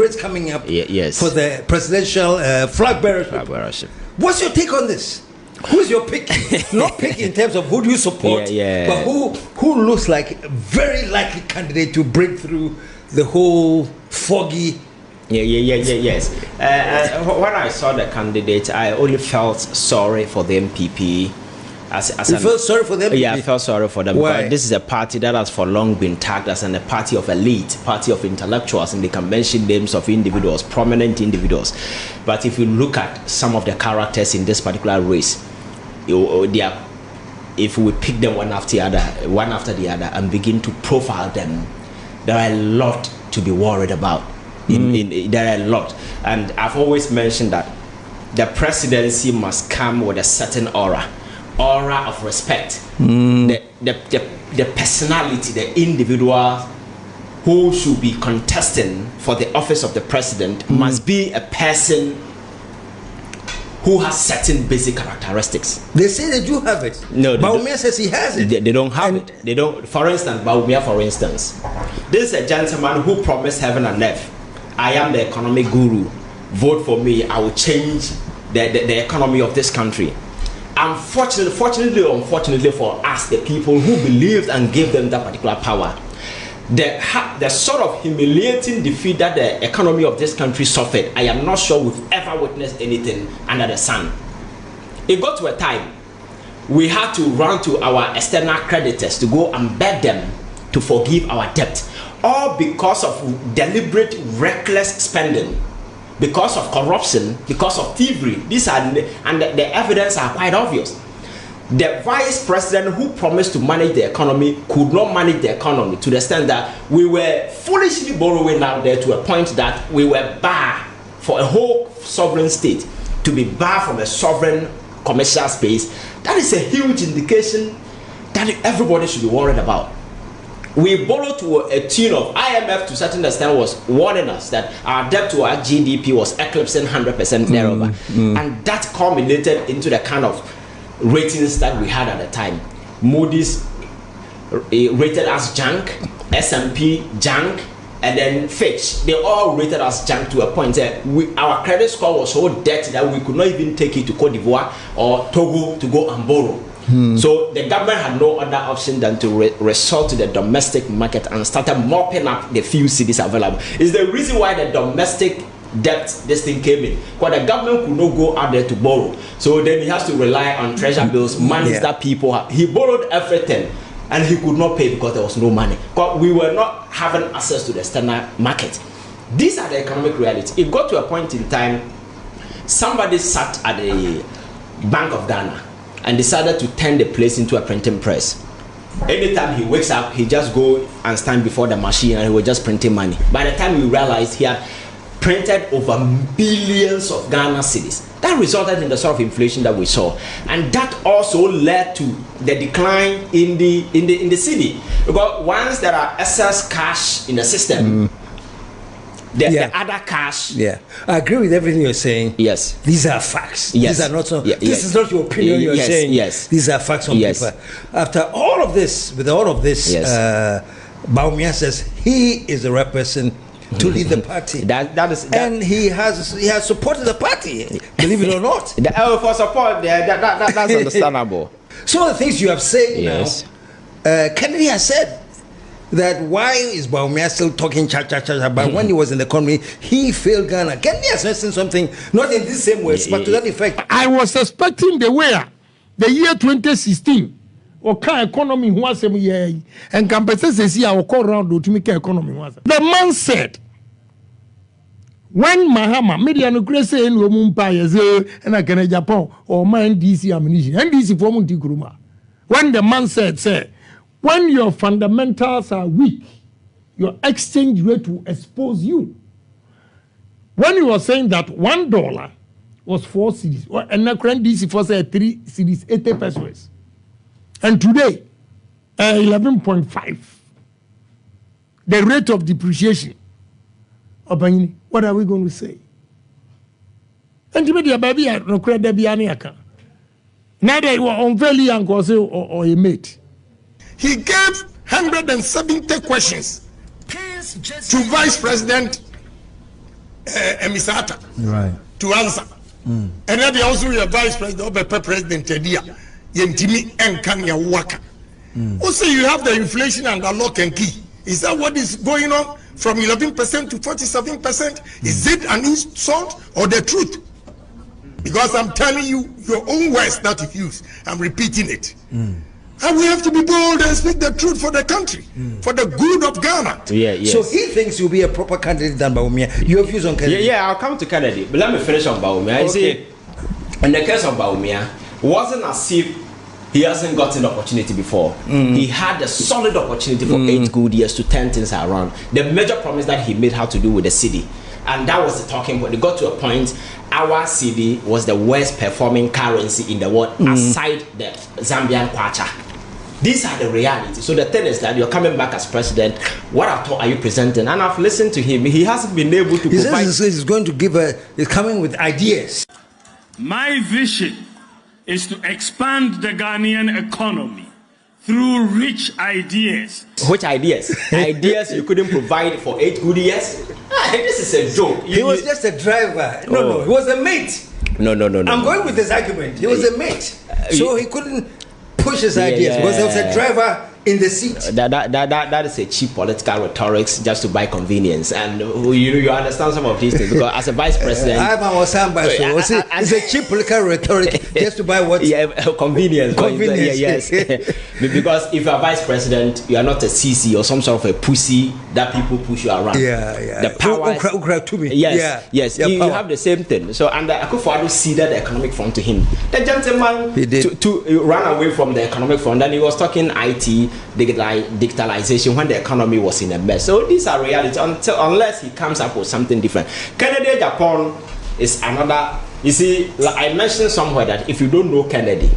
race coming up yes. for the presidential flag bearership. What's your take on this? Who's your pick? Not pick in terms of who do you support, but who looks like a very likely candidate to break through the whole foggy. Yes. When I saw the candidate, I only felt sorry for the NPP. You felt sorry for them? Yeah, I felt sorry for them. Why? Because this is a party that has for long been tagged as a party of elite, party of intellectuals, and they can mention names of individuals, prominent individuals. But if you look at some of the characters in this particular race, if we pick them one after the other, and begin to profile them, there are a lot to be worried about. There are a lot, and I've always mentioned that the presidency must come with a certain aura of respect. The personality, the individual who should be contesting for the office of the president must be a person who has certain basic characteristics. They say they do have it. No, Bawumia says he has it. They don't have it. They don't. For instance, Bawumia, for instance, this is a gentleman who promised heaven and earth. I am the economic guru. Vote for me. I will change the economy of this country. Fortunately for us, the people who believed and gave them that particular power, the sort of humiliating defeat that the economy of this country suffered, I am not sure we've ever witnessed anything under the sun. It got to a time we had to run to our external creditors to go and beg them to forgive our debt, all because of deliberate, reckless spending, because of corruption, because of thievery. These are the evidence are quite obvious. The vice president who promised to manage the economy could not manage the economy to the extent that we were foolishly borrowing out there to a point that we were barred for a whole sovereign state to be barred from a sovereign commercial space. That is a huge indication that everybody should be worried about. We borrowed to a tune of IMF to a certain extent was warning us that our debt to our GDP was eclipsing 100% thereover. And that culminated into the kind of ratings that we had at the time. Moody's rated us junk, S&P junk, and then Fitch. They all rated us junk to a point that our credit score was so dirty that we could not even take it to Cote d'Ivoire or Togo to go and borrow. So the government had no other option than to resort to the domestic market and started mopping up the few cities available. It's the reason why the domestic debt, this thing came in, because the government could not go out there to borrow. So then he has to rely on treasure bills, money that people have. He borrowed everything and he could not pay because there was no money. Because we were not having access to the external market. These are the economic realities. It got to a point in time, somebody sat at the Bank of Ghana and decided to turn the place into a printing press. Anytime he wakes up, he just go and stand before the machine and he was just printing money. By the time we realized he had printed over billions of Ghana cedis. That resulted in the sort of inflation that we saw, and that also led to the decline in the cedi. Because once there are excess cash in the system, the other cash. Yeah, I agree with everything you're saying. Yes, these are facts. Yes. These are not so. This is not your opinion. You're saying. Yes, these are facts on paper. After all of this, Bawumia says he is the right person to lead the party. And he has supported the party, believe it or not. For support, that's understandable. Some of the things you have said now, Kennedy has said that why is Bawumia still talking cha-cha-cha, but when he was in the economy, he failed Ghana. Kennedy has mentioned something, not in the same ways, but to that effect. I was suspecting the year 2016, economy was a year, and compensation see our call round to make economy was. The man said, when Mahama media no crazy in Mumpa and I can Agyapong or my NDC ammunition, NDC for Muntikuruma. When the man said, say, when your fundamentals are weak, your exchange rate will expose you. When he was saying that $1 was 4 cedis, and the current DC for say 3 cedis, 80 pesos. And today, 11.5. The rate of depreciation. What are we going to say? And to me, the baby, no credit be any account. Neither you are unfairly or a mate. He gave 170 questions to Vice President Emisata. Right. To answer. And then they also your vice president or president Tedia. Yentimi and Kanya Waka. Also, you have the inflation under lock and key. Is that what is going on from 11% to 47%? Is it an insult or the truth? Because I'm telling you your own words that you use. I'm repeating it. And we have to be bold and speak the truth for the country, for the good of Ghana. Yeah, yes. So he thinks you'll be a proper candidate than Bawumia. Your views on Kennedy? Yeah, I'll come to Kennedy. But let me finish on Bawumia. You see, in the case of Bawumia, it wasn't as if he hasn't gotten the opportunity before. He had a solid opportunity for 8 good years to turn things around. The major promise that he made had to do with the city. And that was the talking point. They got to a point, our cedi was the worst performing currency in the world, aside the Zambian kwacha. These are the realities. So the thing is that you're coming back as president. What at all are you presenting? And I've listened to him. He hasn't been able to provide. He's going to give he's coming with ideas. My vision is to expand the Ghanaian economy through rich ideas. Which ideas? Ideas you couldn't provide for 8 good years? This is a joke. He was just a driver. No, he was a mate. No. I'm going with this argument. He was a mate. So he couldn't push his ideas because there was a driver in the seat. That is a cheap political rhetorics just to buy convenience, and you understand some of these things because as a vice president, Ivan was it's a cheap political rhetoric just to buy what? Convenience. Convenience. Yes. Because if you're a vice president, you are not a CC or some sort of a pussy that people push you around. The power. To me. Yes. You have the same thing. So and Akufo-Addo ceded the economic front to him. The gentleman to run away from the economic front, and he was talking IT. Digitalization when the economy was in a mess. So these are realities unless he comes up with something different. Kennedy Agyapong is another. You see, like I mentioned somewhere that if you don't know Kennedy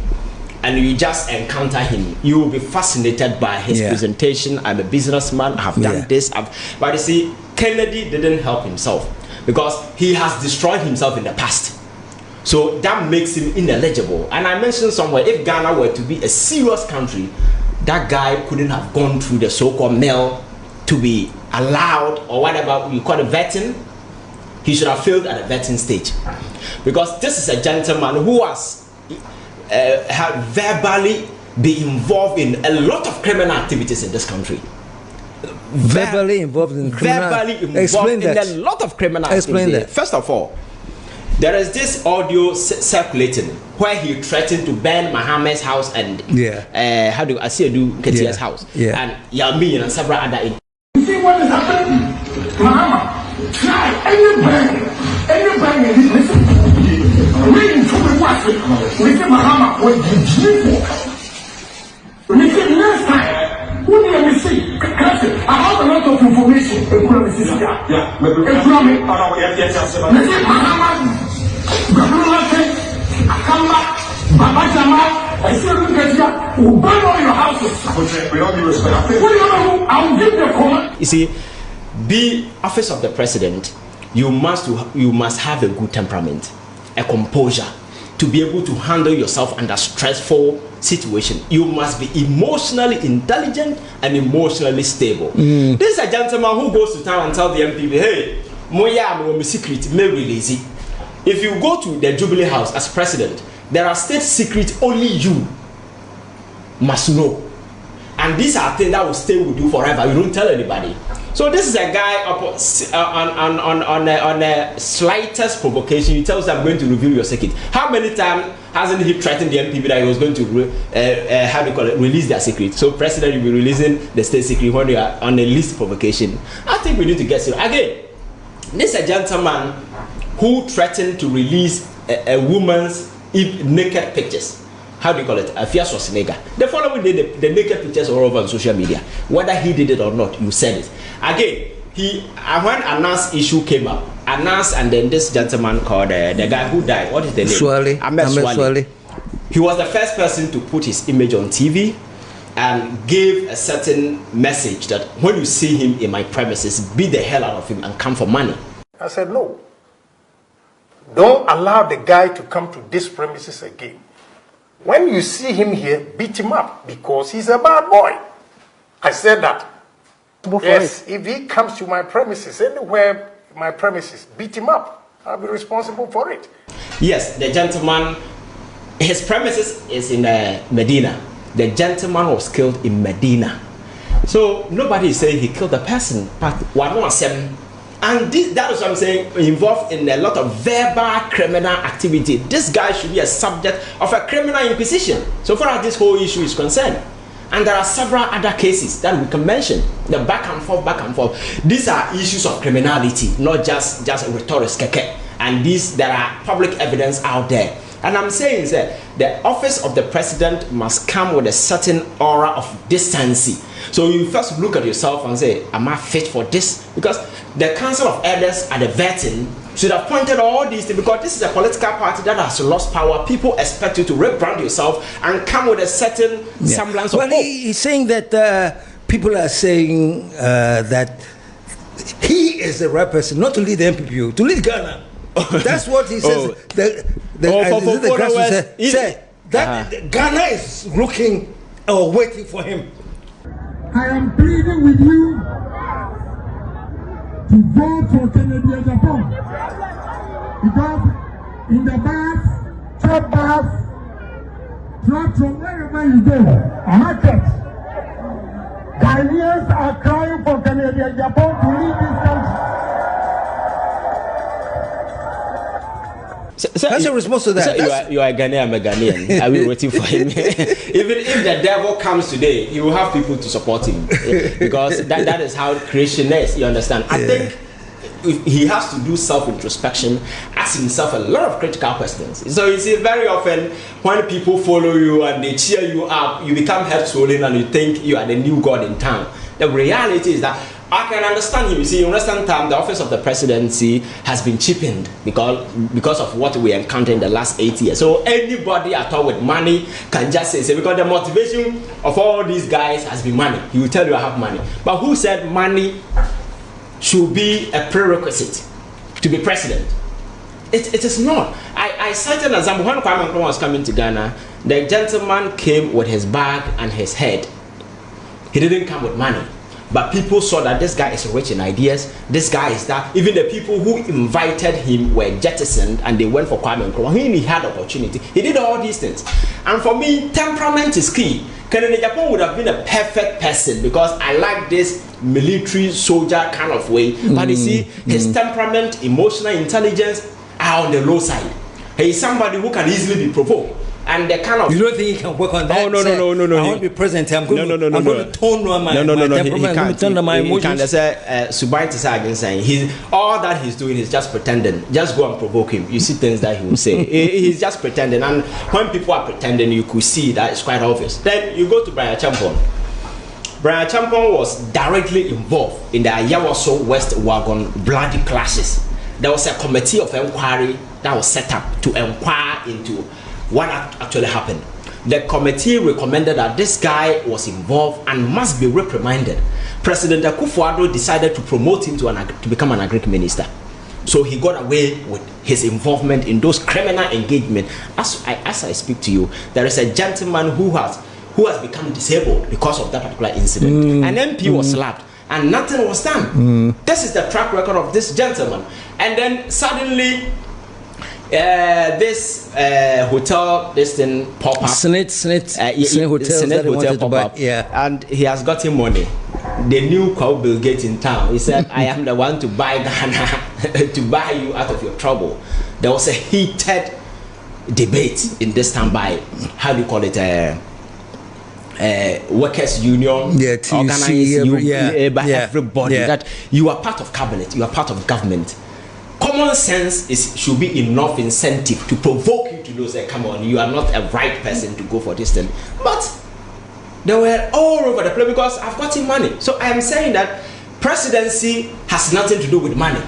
and you just encounter him, you will be fascinated by his presentation. I'm a businessman, I have done this. But you see, Kennedy didn't help himself because he has destroyed himself in the past. So that makes him ineligible. And I mentioned somewhere, if Ghana were to be a serious country, that guy couldn't have gone through the so-called mail to be allowed or whatever you call it vetting. He should have failed at the vetting stage because this is a gentleman who has had verbally been involved in a lot of criminal activities in this country. Verbally involved in criminal. A lot of criminal activities. Explain that. First of all, there is this audio circulating where he threatened to burn Mohammed's house and how do I say Ketia's house and Yamin and several other. You see what is happening? Muhammad, try any burn in this listen. Reading to the watch. We say Muhammad was the we say next time. Who did we see? I have a lot of information. You see, be office of the president, you must have a good temperament, a composure to be able to handle yourself under stressful situation. You must be emotionally intelligent and emotionally stable. This is a gentleman who goes to town and tells the MPP, hey, my secret may release it. If you go to the Jubilee House as president, there are state secrets only you must know. And these are things that will stay with you forever. You don't tell anybody. So this is a guy on a slightest provocation. He tells them, I'm going to reveal your secret. How many times hasn't he threatened the MPP that he was going to release their secret? So president will be releasing the state secret when you are on a least provocation. I think we need to get serious. Again, this is a gentleman who threatened to release a woman's naked pictures. How do you call it? A fierce Schwarzenegger. The following day, the naked pictures are all over on social media. Whether he did it or not, you said it. Again, when Anan's issue came up, Anas and then this gentleman called the guy who died. What is the name? Ahmed Swale. He was the first person to put his image on TV and gave a certain message that when you see him in my premises, beat the hell out of him and come for money. I said, no. Don't allow the guy to come to this premises again. When you see him here, beat him up because he's a bad boy. I said that. Yes, if he comes to my premises anywhere my premises, beat him up, I'll be responsible for it. Yes, the gentleman, his premises is in Medina. The gentleman was killed in Medina. So nobody is saying he killed the person, but one was him. And that is what I'm saying, involved in a lot of verbal criminal activity. This guy should be a subject of a criminal inquisition, so far as this whole issue is concerned. And there are several other cases that we can mention. The back and forth. These are issues of criminality, not just rhetoric. And there are public evidence out there. And I'm saying that the office of the president must come with a certain aura of decency. So you first look at yourself and say, am I fit for this? Because the Council of Elders at the vetting should have pointed all these things, because this is a political party that has lost power. People expect you to rebrand yourself and come with a certain semblance of hope. He's saying that people are saying that he is the right person, not to lead the NPP, to lead Ghana. That's what he says. Ghana is looking or waiting for him. I am pleading with you to vote for Kennedy Agyapong, because in the bus, chop bus, truck from wherever you go, market, Ghanaians are crying for Kennedy Agyapong to lead this country. That's a response to that. You are a Ghanaian, I'm a Ghanaian. Are we waiting for him? Even if the devil comes today, he will have people to support him, because that is how creation is. You understand? I think he has to do self-introspection, ask himself a lot of critical questions. So you see, very often when people follow you and they cheer you up, you become head-swollen and you think you are the new god in town. The reality is that I can understand him. You see, in recent time, the office of the presidency has been cheapened because of what we encountered in the last 8 years. So anybody at all with money can just say, because the motivation of all these guys has been money. He will tell you I have money. But who said money should be a prerequisite to be president? It is not. I cited an example. When Kwame Nkrumah was coming to Ghana, the gentleman came with his bag and his head. He didn't come with money. But people saw that this guy is rich in ideas. This guy is that. Even the people who invited him were jettisoned and they went for Kwame Nkrumah. He had opportunity. He did all these things. And for me, temperament is key. Kennedy Agyapong would have been a perfect person, because I like this military soldier kind of way. But you see, his temperament, emotional intelligence are on the low side. He is somebody who can easily be provoked. And the kind of, you don't think he can work on that? Oh no. I want to be president. I'm going to tone down my temperament. He can't turn down my emotions. He can't say Subai saying all that he's doing is just pretending. Just go and provoke him. You see things that he will say. He's just pretending. And when people are pretending, you could see that it's quite obvious. Then you go to Bryan. Bryan was directly involved in the Ayawaso West Wagon bloody clashes. There was a committee of inquiry that was set up to inquire into what actually happened. The committee recommended that this guy was involved and must be reprimanded. President Akufo-Addo decided to promote him to become an agric minister. So he got away with his involvement in those criminal engagement. As I speak to you, there is a gentleman who has become disabled because of that particular incident. An MP was slapped and nothing was done. This is the track record of this gentleman. And then suddenly, this hotel, this thing pop up. Senate Hotel pop up. Yeah. And he has gotten money. The new Bill Gates in town. He said, I am the one to buy Ghana, to buy you out of your trouble. There was a heated debate in this time by, how do you call it, workers union, organized by everybody, that you are part of cabinet, you are part of government. Common sense should be enough incentive to provoke you to know, say, come on, you are not a right person to go for this thing. But they were all over the place because I've gotten money. So I am saying that presidency has nothing to do with money.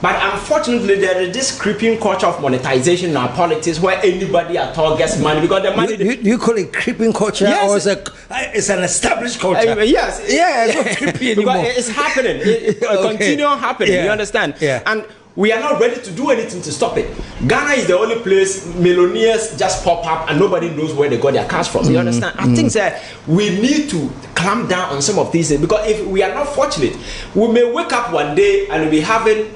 But unfortunately, there is this creeping culture of monetization in our politics where anybody at all gets money because the money. Do you call it creeping culture, yes, or it's an established culture? Yes. Yeah, it's not creepy anymore. Because it's happening. It continue happening. You understand? Yeah. And we are not ready to do anything to stop it. Ghana is the only place millionaires just pop up and nobody knows where they got their cash from. You understand? I think that we need to clamp down on some of these things, because if we are not fortunate, we may wake up one day and we'll be having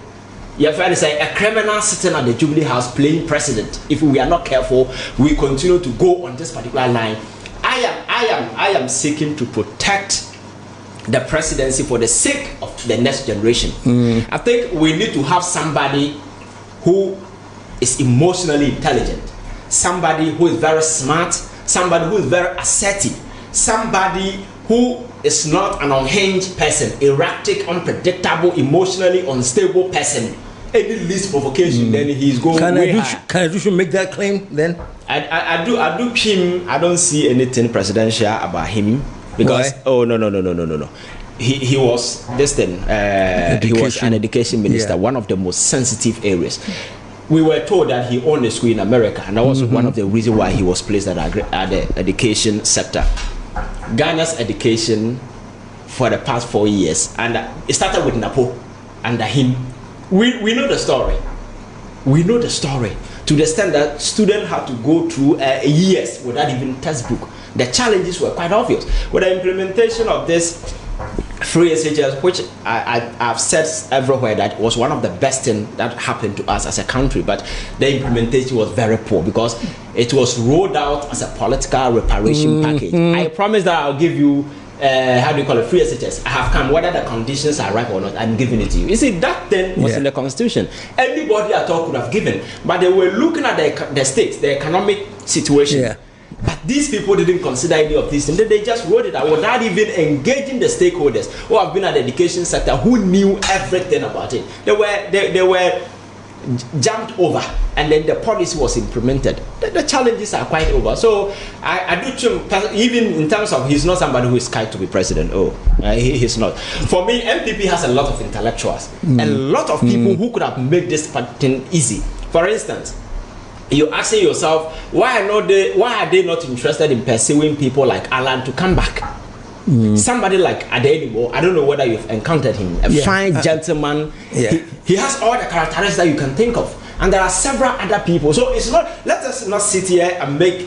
You're trying to say a criminal sitting at the Jubilee House playing president. If we are not careful, we continue to go on this particular line. I am seeking to protect the presidency for the sake of the next generation. I think we need to have somebody who is emotionally intelligent, somebody who is very smart, somebody who is very assertive, somebody who is not an unhinged person, erratic, unpredictable, emotionally unstable person. Any least provocation, then he's going way high. Can I make that claim then? I do him. I don't see anything presidential about him because no. He was this thing. He was an education minister, one of the most sensitive areas. We were told that he owned a school in America, and that was one of the reasons why he was placed at the education sector. Ghana's education for the past 4 years, and it started with Napo under him. We know the story. We know the story to the extent that students had to go through years without even textbook. The challenges were quite obvious. With the implementation of this free SHS, which I've said everywhere that was one of the best things that happened to us as a country, but the implementation was very poor because it was rolled out as a political reparation package. I promise that I'll give you how do you call it, free SHS. I have come, whether the conditions are right or not, I'm giving it to you. You see, that thing was in the constitution. Anybody at all could have given, but they were looking at the state, the economic situation. But these people didn't consider any of these things. They just wrote it out without even engaging the stakeholders who have been at the education sector, who knew everything about it. They were jumped over, and then the policy was implemented. The challenges are quite over. So I do think, even in terms of, he's not somebody who is scared to be president. He's not. For me, NPP has a lot of intellectuals, a lot of people who could have made this thing easy. For instance, you're asking yourself, why are they not interested in pursuing people like Alan to come back? Somebody like Adenimo, I don't know whether you've encountered him, a fine gentleman. He has all the characteristics that you can think of, and there are several other people. So it's not, let us not sit here and make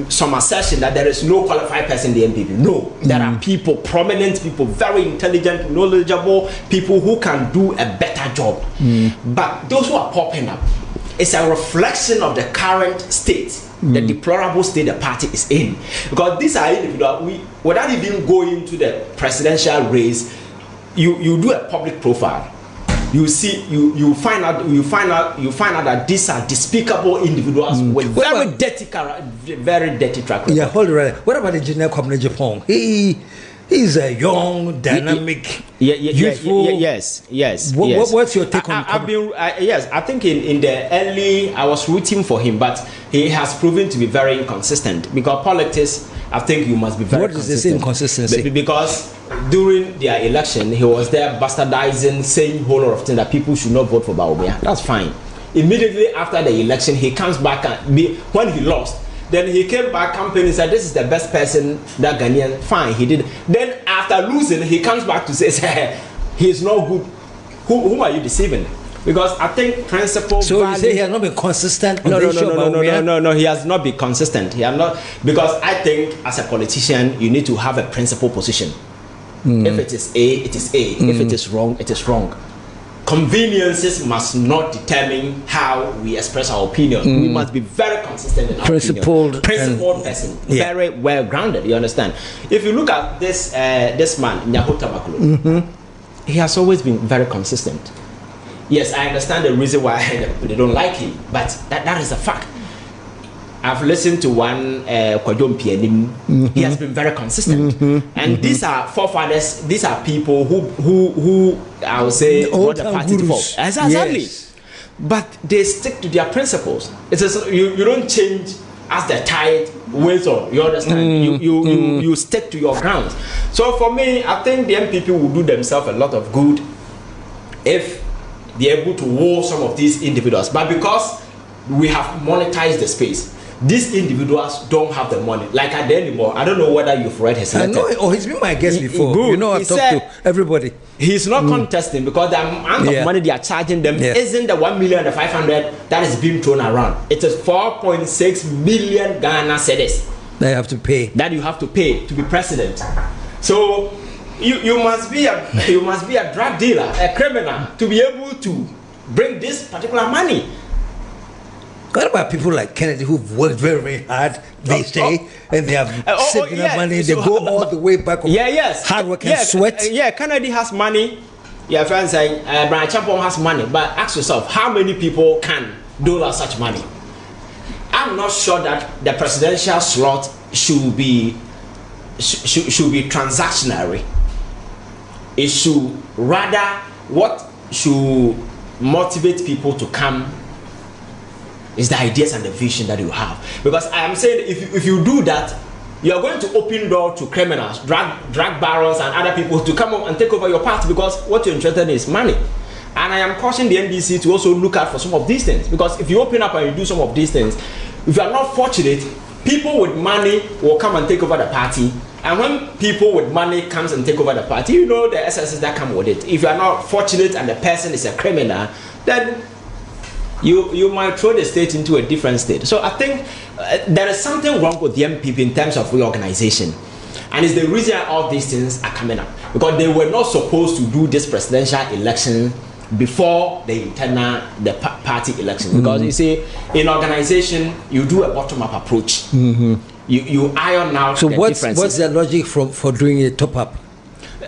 some assertion that there is no qualified person in the NPP. No, there are people, prominent people, very intelligent, knowledgeable people who can do a better job. But those who are popping up, it's a reflection of the current state, the deplorable state the party is in. Because these are individuals, without even going to the presidential race, you do a public profile. You see, you find out that these are despicable individuals with very dirty track record. Yeah, hold it right. What about the engineer from Agyapong? He's a young, dynamic, youthful. Yes. What's your take on? I think in the early, I was rooting for him, but he has proven to be very inconsistent. Because politics, I think you must be very consistent. What is this inconsistency? Because during their election, he was there bastardizing, saying a whole lot of things that people should not vote for Bawumia. That's fine. Immediately after the election, he comes back and when he lost, then he came back campaigning and said, this is the best person that Ghanaian. Fine, he did. Then after losing, he comes back to say he's not good. Whom are you deceiving? Because I think principle. So you say he has not been consistent? No, he has not been consistent. He has not, because I think as a politician, you need to have a principle position. If it is A, it is A. If it is wrong, it is wrong. Conveniences must not determine how we express our opinion. We must be very consistent in our principled person, very well grounded. You understand? If you look at this man, Nyahota Makulu, he has always been very consistent. Yes, I understand the reason why they don't like him, but that is a fact. I've listened to one Kwadwo Mpianim. He has been very consistent, and these are forefathers. These are people who I would say what the party for. Exactly. Yes. But they stick to their principles. It is you don't change as the tide weighs on. You understand? You stick to your grounds. So for me, I think the NPP will do themselves a lot of good if they're able to woo some of these individuals. But because we have monetized the space, these individuals don't have the money. Like at the anymore, I don't know whether you've read his letter. I know, he's been my guest before. Good. You know, I've talked to everybody. He's not contesting because the amount of money they are charging them isn't the 1,500,000 that is being thrown around. It is 4.6 million Ghana cedis that you have to pay. That you have to pay to be president. So you must be a drug dealer, a criminal, to be able to bring this particular money. What about people like Kennedy who've worked very, very hard, they say, and they have saved enough money, they go all the way back on hard work and sweat? Kennedy has money. Your friend saying Bryan Agyapong has money, but ask yourself, how many people can dole out such money? I'm not sure that the presidential slot should be transactionary. It should rather, what should motivate people to come is the ideas and the vision that you have. Because I am saying, if you do that, you are going to open door to criminals, drug barons and other people to come up and take over your party, because what you're interested in is money. And I am cautioning the NDC to also look out for some of these things, because if you open up and you do some of these things, if you are not fortunate, people with money will come and take over the party. And when people with money comes and take over the party, you know the excesses that come with it. If you are not fortunate and the person is a criminal, then you might throw the state into a different state. So I think there is something wrong with the NPP in terms of reorganization. And it's the reason all these things are coming up. Because they were not supposed to do this presidential election before the party election. Because you see, in organization, you do a bottom-up approach. You iron out the differences. What's the logic for doing a top-up?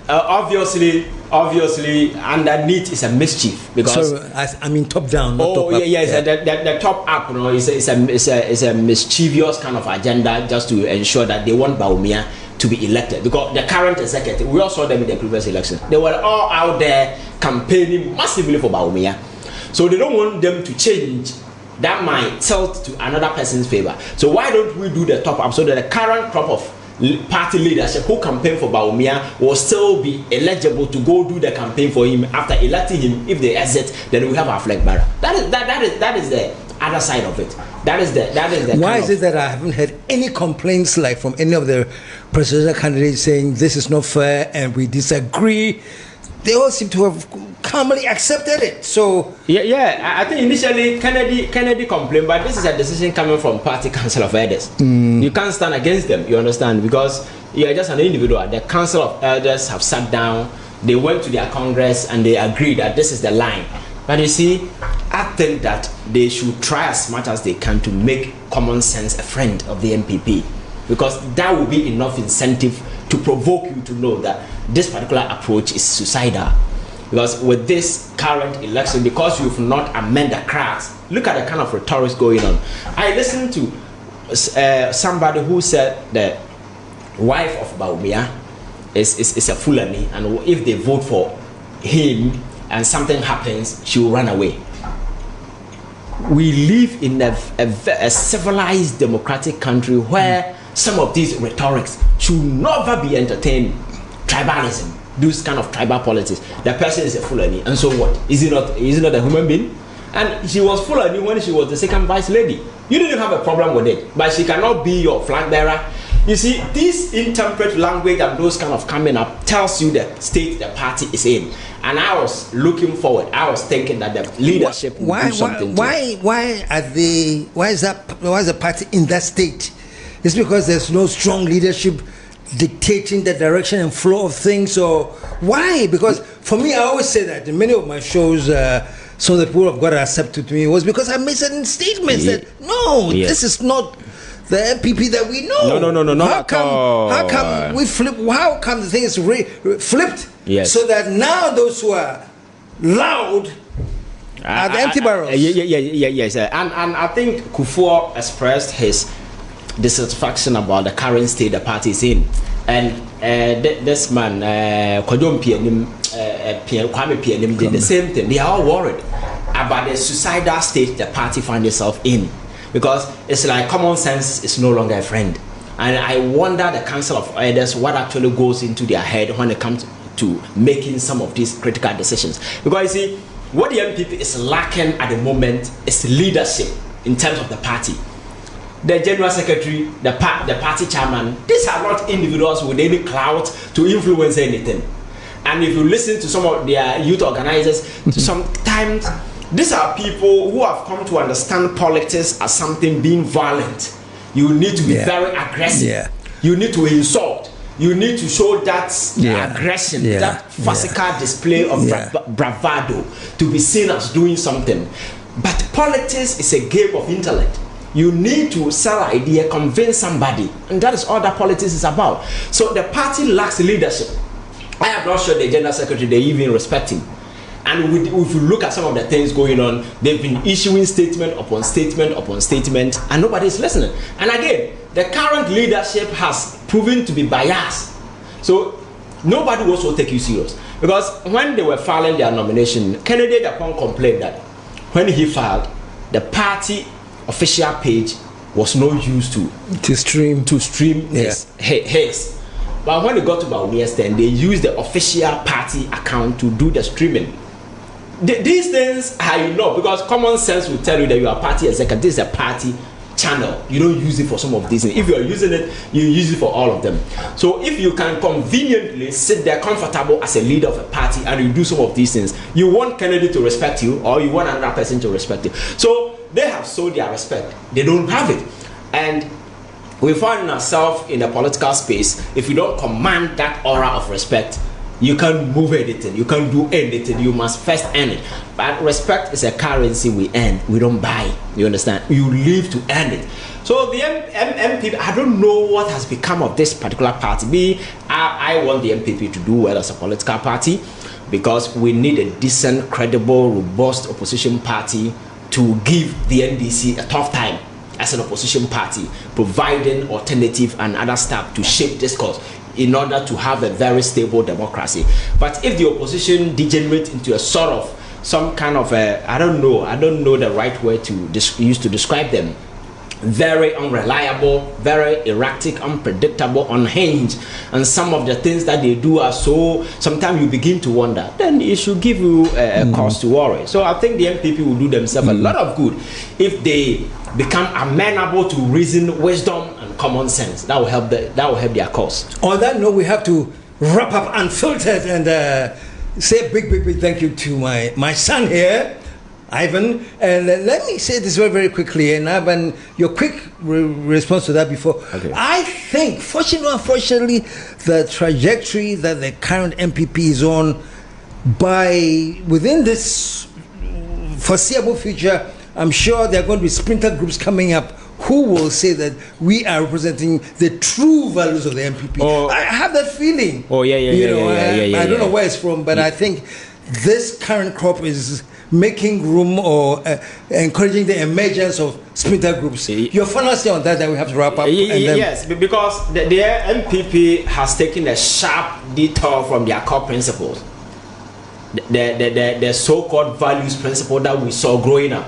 Obviously, underneath is a mischief, because I mean top down. Not top up. The top up, you know, is a mischievous kind of agenda, just to ensure that they want Bawumia to be elected. Because the current executive, we all saw them in the previous election, they were all out there campaigning massively for Bawumia, so they don't want them to change. That might tilt to another person's favor. So why don't we do the top up, so that the current crop of party leadership who campaign for Bawumia will still be eligible to go do the campaign for him after electing him. If they exit, then we have our flag bearer. That is the other side of it. That is the why is it that I haven't heard any complaints like from any of the presidential candidates saying this is not fair and we disagree? They all seem to have calmly accepted it. So I think initially Kennedy complained, but this is a decision coming from Party Council of Elders. You can't stand against them, you understand, because you are just an individual. The Council of Elders have sat down, they went to their Congress and they agreed that this is the line. But you see, I think that they should try as much as they can to make common sense a friend of the NPP, because that will be enough incentive to provoke you to know that this particular approach is suicidal. Because with this current election, because you've not amended the cracks, look at the kind of rhetoric going on. I listened to somebody who said the wife of Bawumia is a Fulani, and if they vote for him and something happens, she will run away. We live in a civilized democratic country where some of these rhetorics should never be entertained. Tribalism, those kind of tribal politics. The person is a Fulani, and so what? Is he not a human being? And she was Fulani when she was the second vice lady. You didn't have a problem with it, but she cannot be your flag bearer. You see, this intemperate language and those kind of coming up tells you the state the party is in. And I was looking forward. I was thinking that the leadership would do something. Why is the party in that state? It's because there's no strong leadership dictating the direction and flow of things, or why? Because for me, I always say that in many of my shows, some of the people have got accepted to me was because I made certain statements that this is not the NPP that we know. No. How come we flip? How come the thing is flipped? Yes. So that now those who are loud are the empty barrels. Yes. And I think Kufuor expressed his dissatisfaction about the current state the party is in, and this man Kwame Pianim did the same thing. They are all worried about the suicidal state the party finds itself in, because it's like common sense is no longer a friend. And I wonder the Council of Elders what actually goes into their head when it comes to making some of these critical decisions. Because you see, what the NPP is lacking at the moment is leadership in terms of the party. The general secretary, the party chairman, these are not individuals with any clout to influence anything. And if you listen to some of their youth organizers, sometimes these are people who have come to understand politics as something being violent. You need to be very aggressive. You need to insult. you need to show that aggression, that physical display of bravado to be seen as doing something. But politics is a game of intellect. You need to sell an idea, convince somebody, and that is all that politics is about. So the party lacks leadership. I am not sure the general secretary they even respect him. And if you look at some of the things going on, they've been issuing statement upon statement upon statement, and nobody is listening. And again, the current leadership has proven to be biased. So nobody will also take you serious. Because when they were filing their nomination, Kennedy Agyapong complained that when he filed, the party official page was not used to stream his. But when they got to Bawumia's then they used the official party account to do the streaming. These things are because common sense will tell you that you are party executive. This is a party channel. You don't use it for some of these things. If you are using it, you use it for all of them. So if you can conveniently sit there comfortable as a leader of a party and you do some of these things, you want Kennedy to respect you or you want another person to respect you. So they have sold their respect. They don't have it. And we find ourselves in the political space. If you don't command that aura of respect, you can't move anything, you can't do anything, you must first earn it. But respect is a currency we earn, we don't buy. You understand? You live to earn it. So the MPP, I don't know what has become of this particular party. I want the MPP to do well as a political party because we need a decent, credible, robust opposition party to give the NDC a tough time as an opposition party, providing alternative and other stuff to shape discourse in order to have a very stable democracy. But if the opposition degenerates into a sort of some kind of I don't know the right word to use to describe them, very unreliable, very erratic, unpredictable, unhinged, and some of the things that they do are so, sometimes you begin to wonder, then it should give you a cause to worry. So I think the MPP will do themselves a lot of good if they become amenable to reason, wisdom, and common sense. That will help their cause. On that note, we have to wrap up Unfiltered and say a big thank you to my son here, Ivan. And let me say this very, very quickly, and Ivan, your quick response to that before. Okay. I think, fortunately or unfortunately, the trajectory that the current MPP is on, within this foreseeable future, I'm sure there are going to be splinter groups coming up who will say that we are representing the true values of the MPP. Oh, I have that feeling. Oh, yeah. I don't know where it's from, but I think this current crop is making room or encouraging the emergence of splinter groups. Your final say on that we have to wrap up. Yes, because the MPP has taken a sharp detour from their core principles. The so-called values principle that we saw growing up.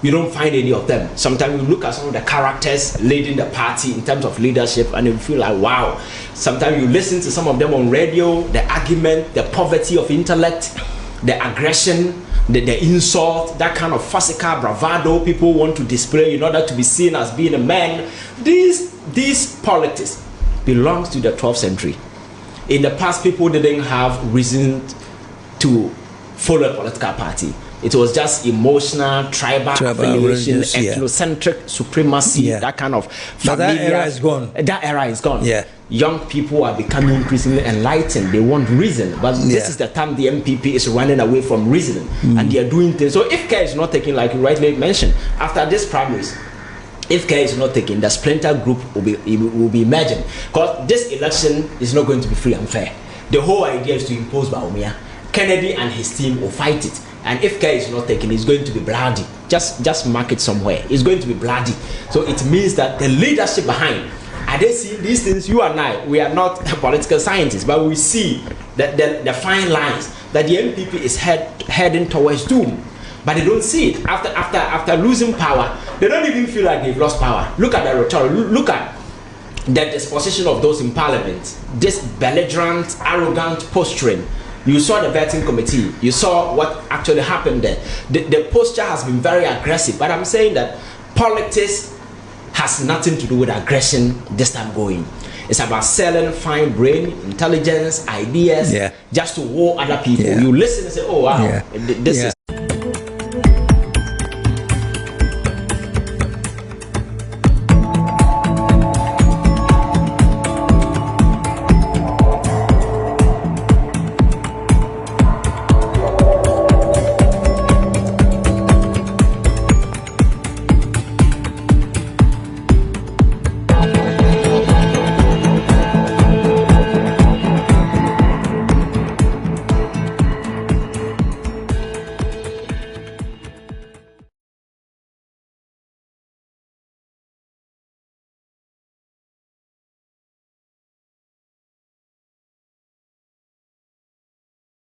You don't find any of them. Sometimes you look at some of the characters leading the party in terms of leadership and you feel like, wow. Sometimes you listen to some of them on radio, the argument, the poverty of intellect, the aggression, the insult, that kind of physical bravado people want to display in order to be seen as being a man. These politics belongs to the 12th century. In the past, people didn't have reason to follow a political party. It was just emotional, tribal affiliation, ethnocentric supremacy, that kind of familiar. That era is gone. That era is gone. Yeah. Young people are becoming increasingly enlightened. They want reason. But this is the time the MPP is running away from reasoning. And they are doing things. So if Kyei is not taking, like you rightly mentioned, after this primaries, if Kyei is not taking, the splinter group will be emerging. Because this election is not going to be free and fair. The whole idea is to impose Bawumia. Kennedy and his team will fight it. And if Kyei is not taken, it's going to be bloody. Just mark it somewhere. It's going to be bloody. So it means that the leadership behind, are they seeing these things? You and I, we are not political scientists, but we see that the fine lines that the MPP is heading towards doom. But they don't see it. After losing power, they don't even feel like they've lost power. Look at the rhetoric. Look at the disposition of those in parliament. This belligerent, arrogant posturing. You saw the vetting committee. You saw what actually happened there. The posture has been very aggressive. But I'm saying that politics has nothing to do with aggression this time going. It's about selling fine brain, intelligence, ideas, just to war other people. You listen and say, oh wow, this is